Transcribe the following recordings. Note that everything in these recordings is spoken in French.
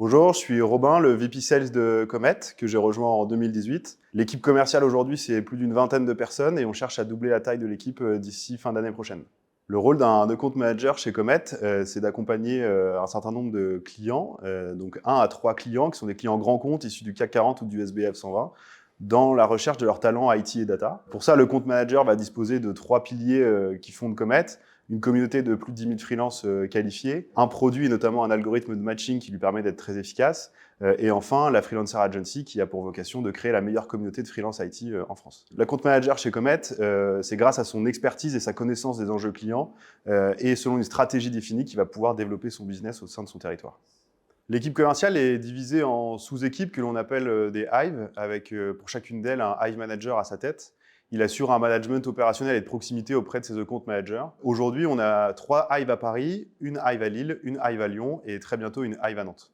Bonjour, je suis Robin, le VP Sales de Comet, que j'ai rejoint en 2018. L'équipe commerciale aujourd'hui, c'est plus d'une vingtaine de personnes et on cherche à doubler la taille de l'équipe d'ici fin d'année prochaine. Le rôle d'un account manager chez Comet, c'est d'accompagner un certain nombre de clients, donc 1 à 3 clients qui sont des clients grands comptes issus du CAC 40 ou du SBF 120, dans la recherche de leurs talents IT et data. Pour ça, le compte manager va disposer de 3 piliers qui fondent Comet: une communauté de plus de 10 000 freelances qualifiés, un produit et notamment un algorithme de matching qui lui permet d'être très efficace, et enfin la Freelancer Agency qui a pour vocation de créer la meilleure communauté de freelance IT en France. L'account manager chez Comet, c'est grâce à son expertise et sa connaissance des enjeux clients et selon une stratégie définie qu'il va pouvoir développer son business au sein de son territoire. L'équipe commerciale est divisée en sous-équipes que l'on appelle des hives, avec pour chacune d'elles un hive manager à sa tête. Il assure un management opérationnel et de proximité auprès de ses account managers. Aujourd'hui, on a 3 hives à Paris, une hive à Lille, une hive à Lyon et très bientôt une hive à Nantes.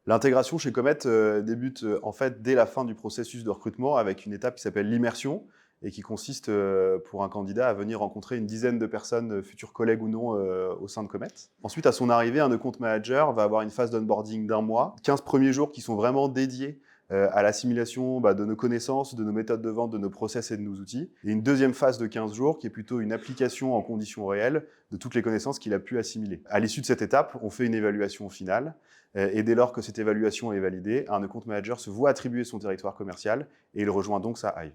L'intégration chez Comet débute en fait dès la fin du processus de recrutement avec une étape qui s'appelle l'immersion et qui consiste pour un candidat à venir rencontrer une dizaine de personnes, futurs collègues ou non, au sein de Comet. Ensuite, à son arrivée, un account manager va avoir une phase d'onboarding d'1 mois, 15 premiers jours qui sont vraiment dédiés à l'assimilation de nos connaissances, de nos méthodes de vente, de nos process et de nos outils. Et une deuxième phase de 15 jours qui est plutôt une application en conditions réelles de toutes les connaissances qu'il a pu assimiler. À l'issue de cette étape, on fait une évaluation finale. Et dès lors que cette évaluation est validée, un account manager se voit attribuer son territoire commercial et il rejoint donc sa hive.